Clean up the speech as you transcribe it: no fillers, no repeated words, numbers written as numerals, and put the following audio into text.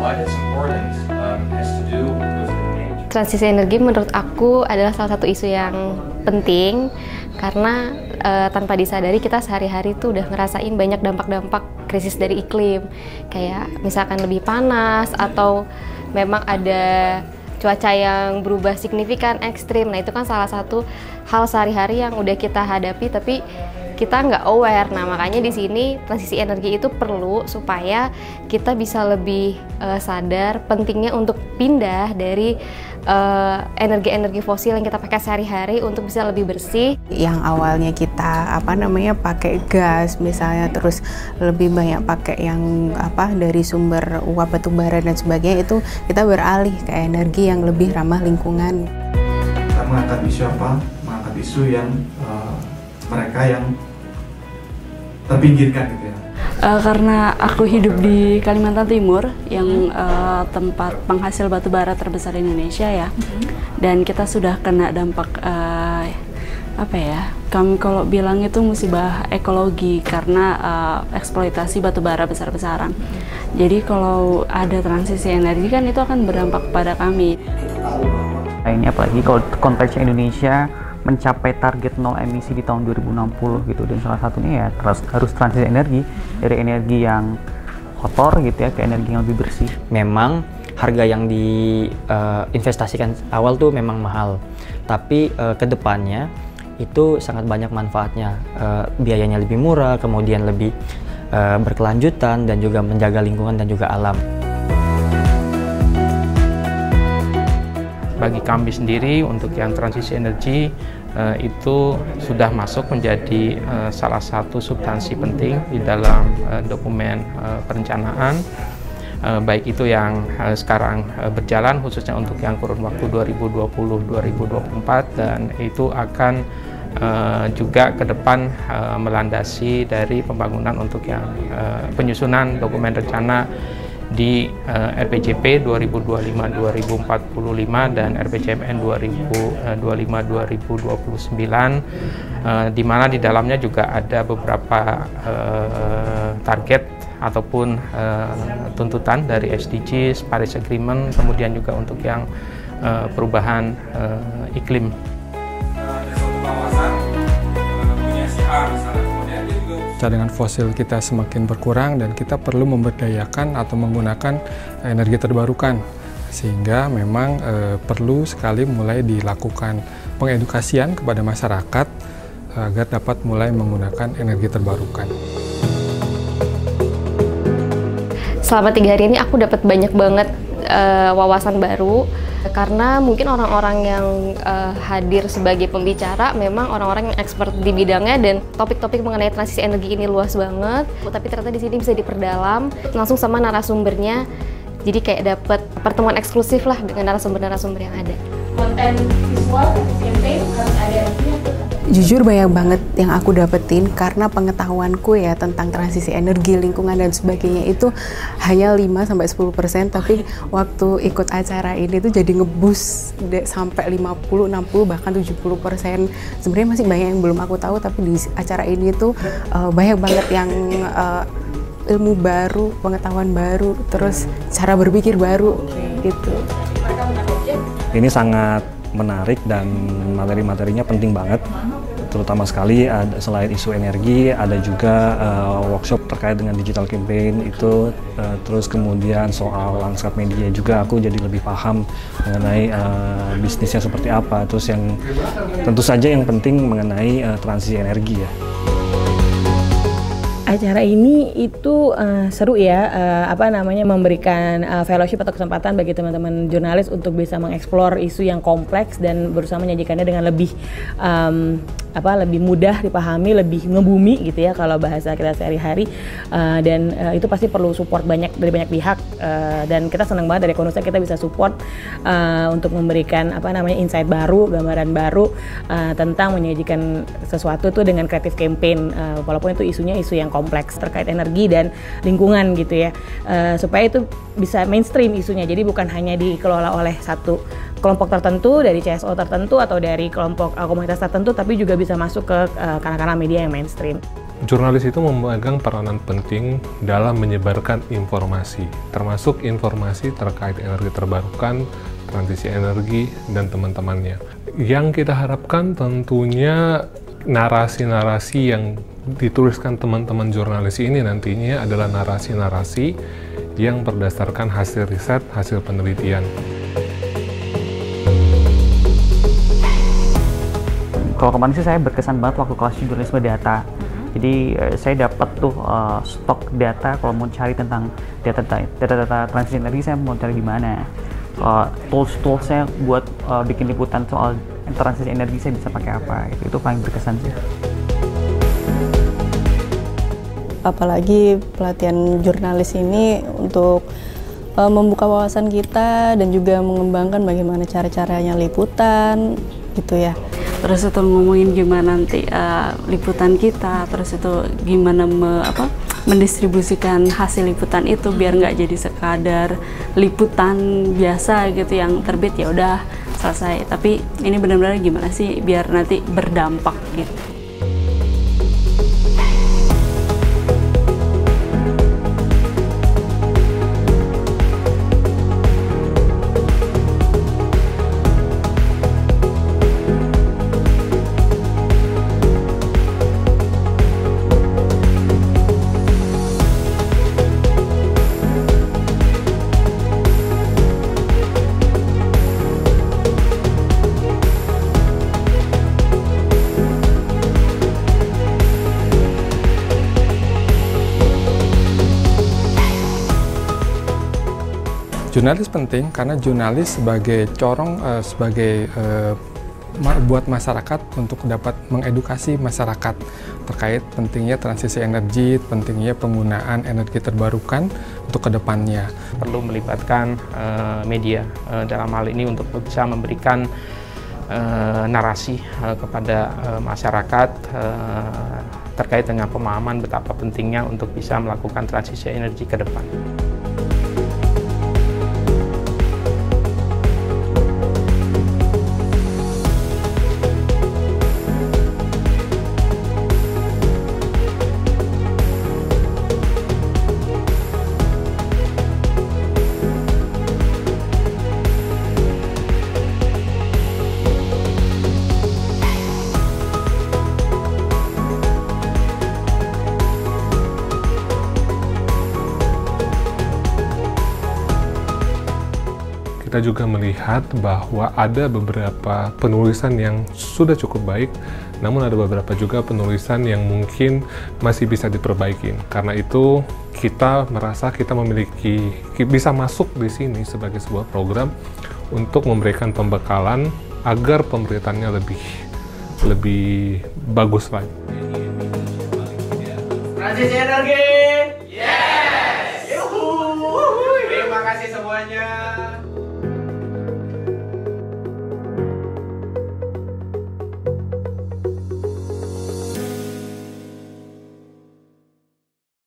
why that's important has to do with the Transisi energi menurut aku adalah salah satu isu yang penting karena tanpa disadari kita sehari-hari tuh udah ngerasain banyak dampak-dampak krisis dari iklim, kayak misalkan lebih panas atau memang ada cuaca yang berubah signifikan, ekstrim. Nah itu kan salah satu hal sehari-hari yang udah kita hadapi tapi kita nggak aware. Nah makanya di sini transisi energi itu perlu supaya kita bisa lebih sadar pentingnya untuk pindah dari energi-energi fosil yang kita pakai sehari-hari untuk bisa lebih bersih. Yang awalnya kita pakai gas misalnya, terus lebih banyak pakai yang dari sumber uap batu bara dan sebagainya, itu kita beralih ke energi yang lebih ramah lingkungan. Kita mengangkat isu apa? Mengangkat isu yang mereka yang terpinggirkan gitu ya. Karena aku hidup di Kalimantan Timur yang tempat penghasil batu bara terbesar di Indonesia ya, dan kita sudah kena dampak kami kalau bilang itu musibah ekologi karena eksploitasi batu bara besar-besaran. Jadi kalau ada transisi energi kan itu akan berdampak pada kami. Ini apalagi kalau konteksnya Indonesia mencapai target nol emisi di tahun 2060 gitu, dan salah satunya ya harus transisi energi dari energi yang kotor gitu ya ke energi yang lebih bersih. Memang harga yang diinvestasikan awal tuh memang mahal, tapi kedepannya itu sangat banyak manfaatnya, biayanya lebih murah, kemudian lebih berkelanjutan dan juga menjaga lingkungan dan juga alam. Bagi kami sendiri untuk yang transisi energi itu sudah masuk menjadi salah satu substansi penting di dalam dokumen perencanaan, baik itu yang sekarang berjalan khususnya untuk yang kurun waktu 2020-2024, dan itu akan juga ke depan melandasi dari pembangunan untuk yang penyusunan dokumen rencana di RPJP 2025-2045 dan RPJMN 2025-2029, di mana di dalamnya juga ada beberapa target ataupun tuntutan dari SDGs, Paris Agreement, kemudian juga untuk yang perubahan iklim. Cadangan fosil kita semakin berkurang dan kita perlu memberdayakan atau menggunakan energi terbarukan, sehingga memang perlu sekali mulai dilakukan pengedukasian kepada masyarakat agar dapat mulai menggunakan energi terbarukan. Selama 3 hari ini aku dapat banyak banget wawasan baru, karena mungkin orang-orang yang hadir sebagai pembicara memang orang-orang yang expert di bidangnya, dan topik-topik mengenai transisi energi ini luas banget. Tapi ternyata di sini bisa diperdalam langsung sama narasumbernya, jadi kayak dapat pertemuan eksklusif lah dengan narasumber-narasumber yang ada. Konten visual campaign harus ada. Jujur banyak banget yang aku dapetin karena pengetahuanku ya tentang transisi energi, lingkungan dan sebagainya itu hanya 5-10%, tapi waktu ikut acara ini tuh jadi ngebus sampai 50, 60 bahkan 70%. Sebenarnya masih banyak yang belum aku tahu, tapi di acara ini tuh banyak banget yang ilmu baru, pengetahuan baru, terus cara berpikir baru gitu. Ini sangat menarik dan materi-materinya penting banget, terutama sekali selain isu energi ada juga workshop terkait dengan digital campaign itu, terus kemudian soal landscape media juga aku jadi lebih paham mengenai bisnisnya seperti apa, terus yang tentu saja yang penting mengenai transisi energi ya. Acara ini itu seru ya, memberikan fellowship atau kesempatan bagi teman-teman jurnalis untuk bisa mengeksplor isu yang kompleks dan berusaha menyajikannya dengan lebih lebih mudah dipahami, lebih ngebumi gitu ya kalau bahasa kita sehari-hari, dan itu pasti perlu support dari banyak pihak, dan kita senang banget dari Ekonusa kita bisa support untuk memberikan insight baru, gambaran baru tentang menyajikan sesuatu tuh dengan kreatif campaign, walaupun itu isunya isu yang kompleks terkait energi dan lingkungan gitu ya, supaya itu bisa mainstream isunya. Jadi bukan hanya dikelola oleh satu kelompok tertentu dari CSO tertentu atau dari kelompok komunitas tertentu, tapi juga bisa masuk ke kanal-kanal media yang mainstream. Jurnalis itu memegang peranan penting dalam menyebarkan informasi, termasuk informasi terkait energi terbarukan, transisi energi, dan teman-temannya. Yang kita harapkan tentunya narasi-narasi yang dituliskan teman-teman jurnalis ini nantinya adalah narasi-narasi yang berdasarkan hasil riset, hasil penelitian. Kalau kemarin sih saya berkesan banget waktu kelas jurnalisme data. Jadi saya dapat tuh stok data kalau mau cari tentang data transisi energi, saya mau cari di mana. Tools-toolsnya buat bikin liputan soal transisi energi saya bisa pakai apa, itu paling berkesan sih. Apalagi pelatihan jurnalis ini untuk membuka wawasan kita dan juga mengembangkan bagaimana cara-caranya liputan gitu ya. Terus itu ngomongin gimana nanti liputan kita, terus itu gimana mendistribusikan hasil liputan itu biar nggak jadi sekadar liputan biasa gitu yang terbit ya udah selesai. Tapi ini benar-benar gimana sih biar nanti berdampak gitu. Jurnalis penting karena jurnalis sebagai corong, buat masyarakat untuk dapat mengedukasi masyarakat terkait pentingnya transisi energi, pentingnya penggunaan energi terbarukan untuk kedepannya. Perlu melibatkan media dalam hal ini untuk bisa memberikan narasi kepada masyarakat terkait dengan pemahaman betapa pentingnya untuk bisa melakukan transisi energi ke depan. Kita juga melihat bahwa ada beberapa penulisan yang sudah cukup baik, namun ada beberapa juga penulisan yang mungkin masih bisa diperbaiki. Karena itu kita merasa kita bisa masuk di sini sebagai sebuah program untuk memberikan pembekalan agar pemberitaannya lebih bagus lagi. Transisi energi, yes! Yuhu! Terima kasih semuanya.